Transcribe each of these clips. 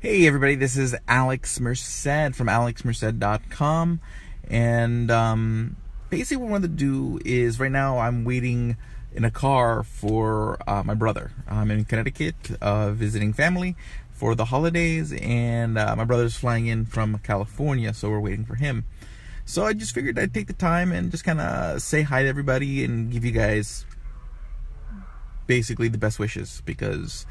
Hey everybody, this is Alex Merced from alexmerced.com, and basically what I wanted to do is, right now I'm waiting in a car for my brother. I'm in Connecticut visiting family for the holidays, and my brother's flying in from California, so we're waiting for him. So I just figured I'd take the time and just kind of say hi to everybody and give you guys basically the best wishes, because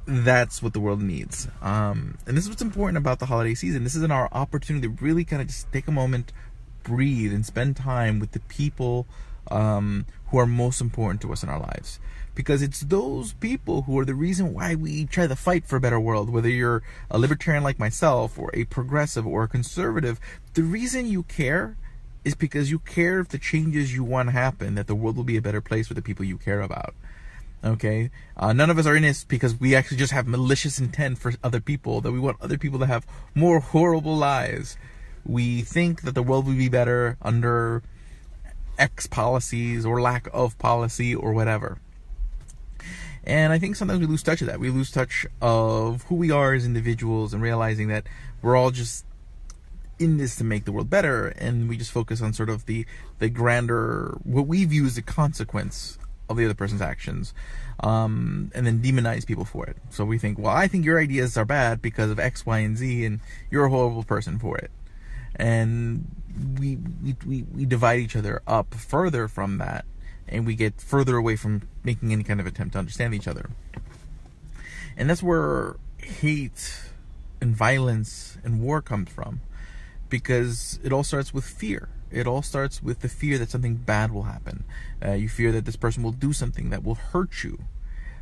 that's what the world needs. And this is what's important about the holiday season. This is our opportunity to really kind of just take a moment, breathe, and spend time with the people who are most important to us in our lives. Because it's those people who are the reason why we try to fight for a better world. Whether you're a libertarian like myself, or a progressive, or a conservative, the reason you care is because you care if the changes you want to happen, that the world will be a better place for the people you care about. Okay, none of us are in this because we actually just have malicious intent for other people, that we want other people to have more horrible lives. We think that the world would be better under X policies or lack of policy or whatever. And I think sometimes we lose touch of that. We lose touch of who we are as individuals, and realizing that we're all just in this to make the world better, and we just focus on sort of the grander, what we view as the consequence of the other person's actions, and then demonize people for it. So we think, well, I think your ideas are bad because of X, Y, and Z, and you're a horrible person for it. And we divide each other up further from that, and we get further away from making any kind of attempt to understand each other. And that's where hate and violence and war comes from, because it all starts with fear. It all starts with the fear that something bad will happen. You fear that this person will do something that will hurt you.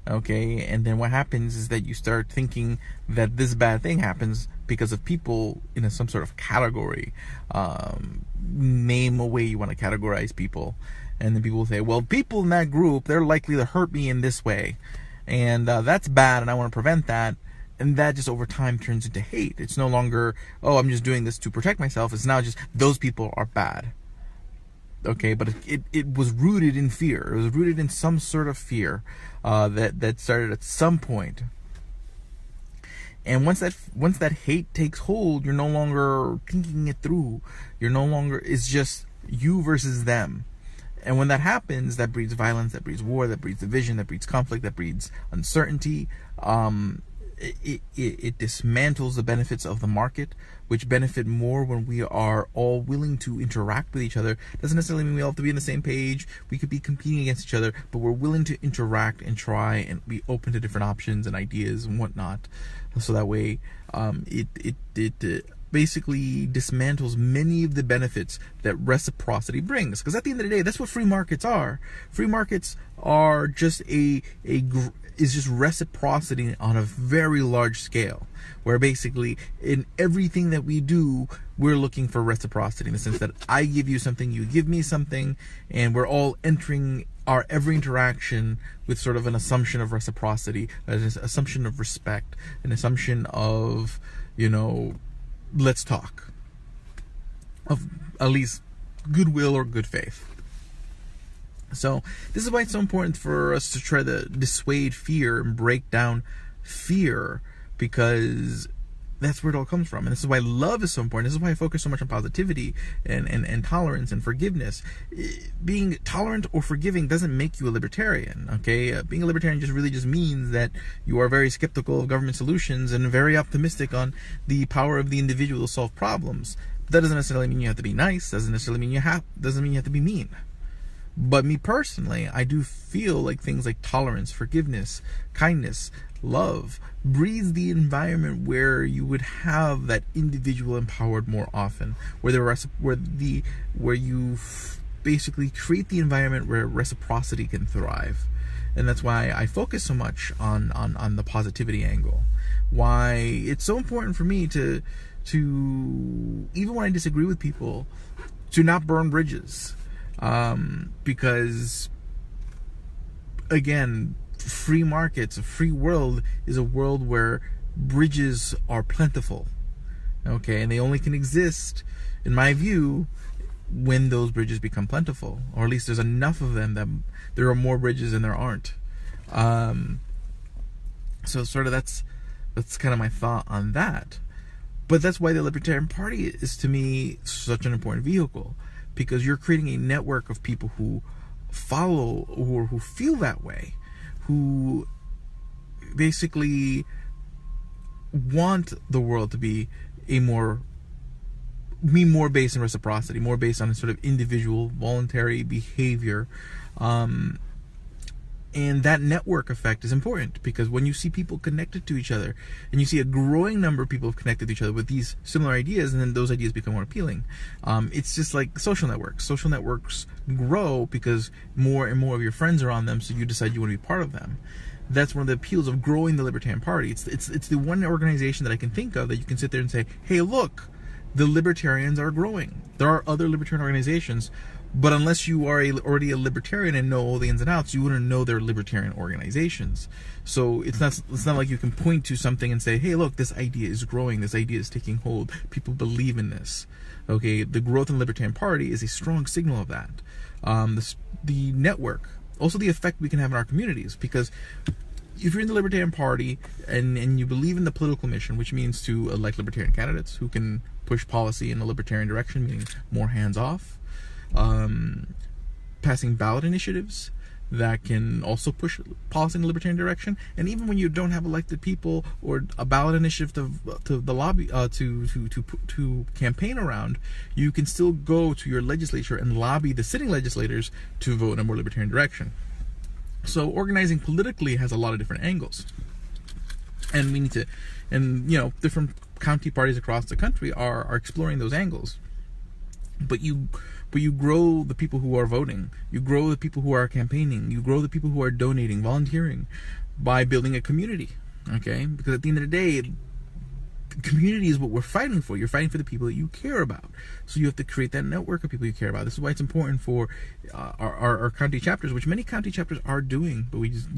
Okay, and then what happens is that you start thinking that this bad thing happens because of people in some sort of category. Name a way you want to categorize people. And then people will say, well, people in that group, they're likely to hurt me in this way. And that's bad, and I want to prevent that. And that just over time turns into hate. It's no longer, oh, I'm just doing this to protect myself. It's now just, those people are bad. Okay, but it was rooted in fear. It was rooted in some sort of fear that started at some point. And once that hate takes hold, you're no longer thinking it through. You're no longer, it's just you versus them. And when that happens, that breeds violence, that breeds war, that breeds division, that breeds conflict, that breeds uncertainty. It dismantles the benefits of the market, which benefit more when we are all willing to interact with each other. Doesn't necessarily mean we all have to be on the same page. We could be competing against each other, but we're willing to interact and try and be open to different options and ideas and whatnot. So that way, it basically dismantles many of the benefits that reciprocity brings. Because at the end of the day, that's what free markets are. Free markets are just is just reciprocity on a very large scale, where basically in everything that we do, we're looking for reciprocity, in the sense that I give you something, you give me something, and we're all entering our every interaction with sort of an assumption of reciprocity, an assumption of respect, an assumption of, let's talk, of at least goodwill or good faith. So this is why it's so important for us to try to dissuade fear and break down fear, because that's where it all comes from. And this is why love is so important. This is why I focus so much on positivity and tolerance and forgiveness. Being tolerant or forgiving doesn't make you a libertarian, okay? Being a libertarian just means that you are very skeptical of government solutions and very optimistic on the power of the individual to solve problems. But that doesn't necessarily mean you have to be nice. Doesn't necessarily mean you have to be mean. But me personally, I do feel like things like tolerance, forgiveness, kindness, love breeds the environment where you would have that individual empowered more often, where you basically create the environment where reciprocity can thrive. And that's why I focus so much on the positivity angle. Why it's so important for me to even when I disagree with people, to not burn bridges. Because again, free markets, a free world is a world where bridges are plentiful. Okay, and they only can exist, in my view, when those bridges become plentiful, or at least there's enough of them that there are more bridges than there aren't. So sort of that's That's kind of my thought on that. But that's why the Libertarian Party is, to me, such an important vehicle, because you're creating a network of people who follow or who feel that way, who basically want the world to be more based on reciprocity, more based on sort of individual voluntary behavior. And that network effect is important, because when you see people connected to each other, and you see a growing number of people connected to each other with these similar ideas, and then those ideas become more appealing. It's just like social networks. Social networks grow because more and more of your friends are on them, so you decide you want to be part of them. That's one of the appeals of growing the Libertarian Party. It's the one organization that I can think of that you can sit there and say, hey, look, the Libertarians are growing. There are other Libertarian organizations, but unless you are already a Libertarian and know all the ins and outs, you wouldn't know they're Libertarian organizations. So it's not like you can point to something and say, hey, look, this idea is growing, this idea is taking hold, people believe in this. Okay, the growth in the Libertarian Party is a strong signal of that. The network, also the effect we can have in our communities, because if you're in the Libertarian Party and you believe in the political mission, which means to elect Libertarian candidates who can push policy in a Libertarian direction, meaning more hands-off, passing ballot initiatives that can also push policy in the Libertarian direction, and even when you don't have elected people or a ballot initiative to the lobby to campaign around, you can still go to your legislature and lobby the sitting legislators to vote in a more Libertarian direction. So organizing politically has a lot of different angles, and we need to, and different county parties across the country are exploring those angles. But you grow the people who are voting, you grow the people who are campaigning, you grow the people who are donating, volunteering, by building a community. Okay, because at the end of the day, community is what we're fighting for. You're fighting for the people that you care about. So you have to create that network of people you care about. This is why it's important for our county chapters, which many county chapters are doing. But we just,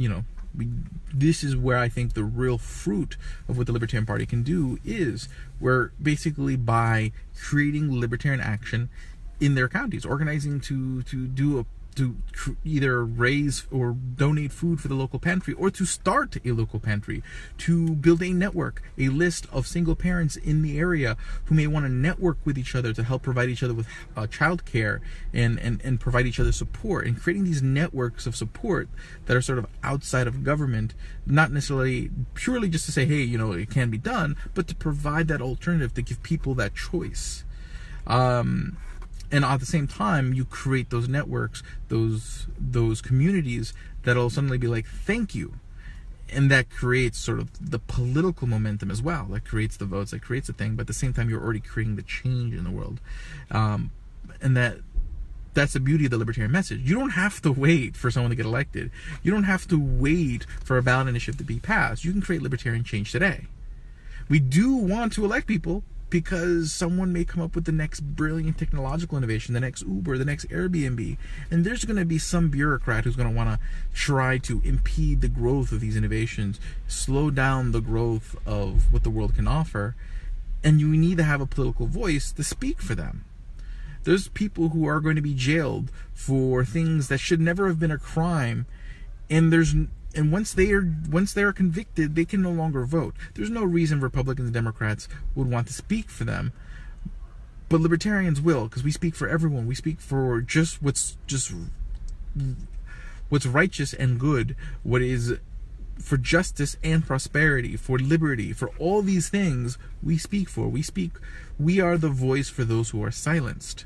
this is where I think the real fruit of what the Libertarian Party can do is, where basically by creating libertarian action in their counties, organizing to either raise or donate food for the local pantry, or to start a local pantry, to build a network, a list of single parents in the area who may want to network with each other to help provide each other with child care and provide each other support, and creating these networks of support that are sort of outside of government, not necessarily purely just to say, hey, it can be done, but to provide that alternative, to give people that choice. And at the same time, you create those networks, those communities that'll suddenly be like, thank you. And that creates sort of the political momentum as well. That creates the votes, that creates the thing, but at the same time, you're already creating the change in the world. And that's the beauty of the Libertarian message. You don't have to wait for someone to get elected. You don't have to wait for a ballot initiative to be passed. You can create Libertarian change today. We do want to elect people, because someone may come up with the next brilliant technological innovation, the next Uber, the next Airbnb, and there's going to be some bureaucrat who's going to want to try to impede the growth of these innovations, slow down the growth of what the world can offer, and you need to have a political voice to speak for them. There's people who are going to be jailed for things that should never have been a crime, and once they are convicted, they can no longer vote. There's no reason Republicans and Democrats would want to speak for them, but Libertarians will, because we speak for everyone. We speak for just what's righteous and good, what is for justice and prosperity, for liberty, for all these things we speak for. We are the voice for those who are silenced.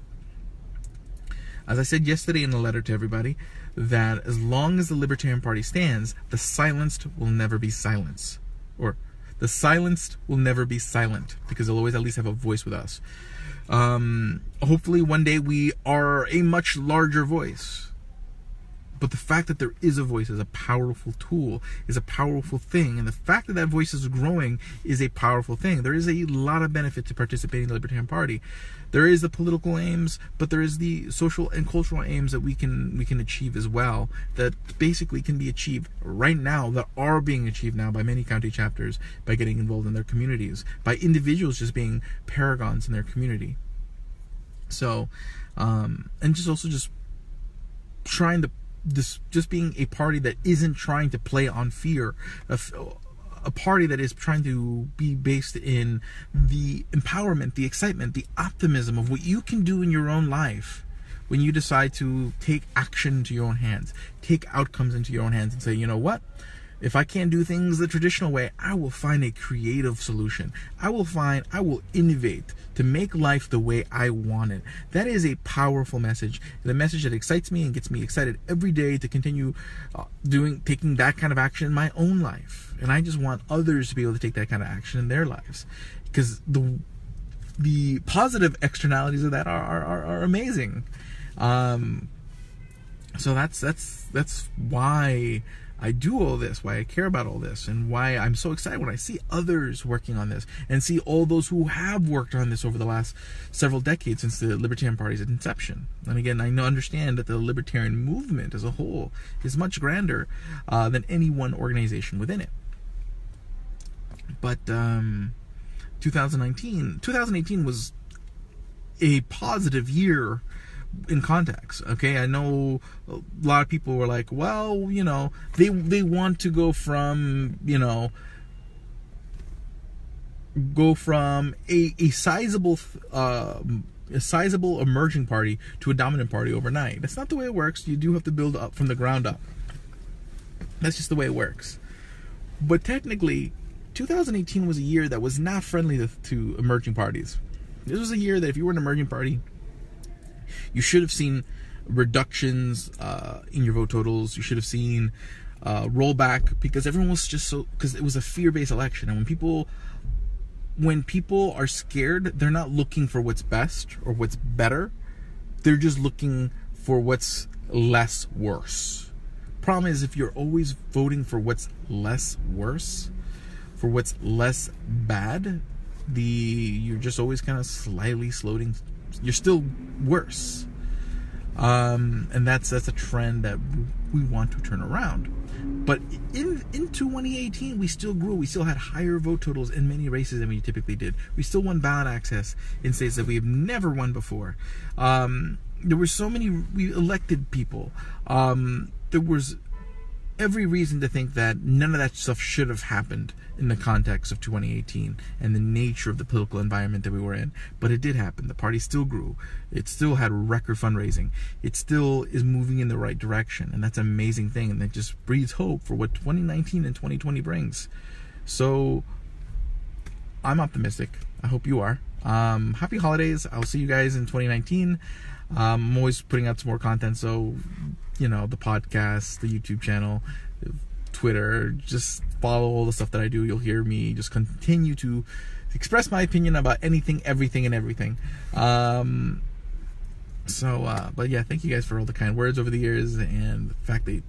As I said yesterday in a letter to everybody, that as long as the Libertarian Party stands, the silenced will never be silenced. Or the silenced will never be silent, because they'll always at least have a voice with us. Hopefully one day we are a much larger voice. But the fact that there is a voice is a powerful tool, is a powerful thing. And the fact that that voice is growing is a powerful thing. There is a lot of benefit to participating in the Libertarian Party. There is the political aims, but there is the social and cultural aims that we can achieve as well, that basically can be achieved right now, that are being achieved now by many county chapters, by getting involved in their communities, by individuals just being paragons in their community. So, and just trying to, just being a party that isn't trying to play on fear, a party that is trying to be based in the empowerment, the excitement, the optimism of what you can do in your own life when you decide to take action into your own hands, take outcomes into your own hands and say, you know what? If I can't do things the traditional way, I will find a creative solution. I will innovate to make life the way I want it. That is a powerful message. The message that excites me and gets me excited every day to continue taking that kind of action in my own life. And I just want others to be able to take that kind of action in their lives, because the positive externalities of that are amazing. So that's why I do all this, why I care about all this, and why I'm so excited when I see others working on this and see all those who have worked on this over the last several decades since the Libertarian Party's inception. And again, I understand that the Libertarian movement as a whole is much grander than any one organization within it. But 2018 was a positive year in context. Okay, I know a lot of people were like, well, you know, they want to go from a sizable emerging party to a dominant party overnight. That's not the way it works. You do have to build up from the ground up. That's just the way it works. But technically, 2018 was a year that was not friendly to emerging parties. This was a year that if you were an emerging party, you should have seen reductions in your vote totals. You should have seen rollback, because everyone was just because it was a fear-based election. And when people are scared, they're not looking for what's best or what's better. They're just looking for what's less worse. Problem is, if you're always voting for what's less worse, for what's less bad, you're just always kind of slightly slowing. You're still worse, and that's a trend that we want to turn around. But in 2018, we still grew. We still had higher vote totals in many races than we typically did. We still won ballot access in states that we have never won before. There were so many elected people. There was every reason to think that none of that stuff should have happened in the context of 2018 and the nature of the political environment that we were in. But it did happen. The party still grew. It still had record fundraising. It still is moving in the right direction. And that's an amazing thing. And that just breeds hope for what 2019 and 2020 brings. So I'm optimistic. I hope you are. Happy holidays. I'll see you guys in 2019. I'm always putting out some more content. So, the podcast, the YouTube channel, Twitter, just follow all the stuff that I do. You'll hear me just continue to express my opinion about anything, everything, and everything. But yeah, thank you guys for all the kind words over the years, and the fact that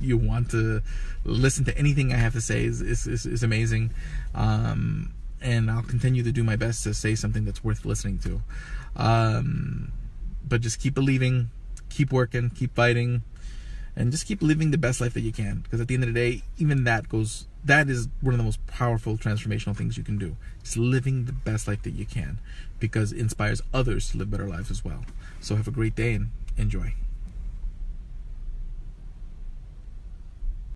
you want to listen to anything I have to say is amazing. And I'll continue to do my best to say something that's worth listening to. But just keep believing, keep working, keep fighting, and just keep living the best life that you can. Because at the end of the day, even that is one of the most powerful transformational things you can do. Just living the best life that you can, because it inspires others to live better lives as well. So have a great day and enjoy.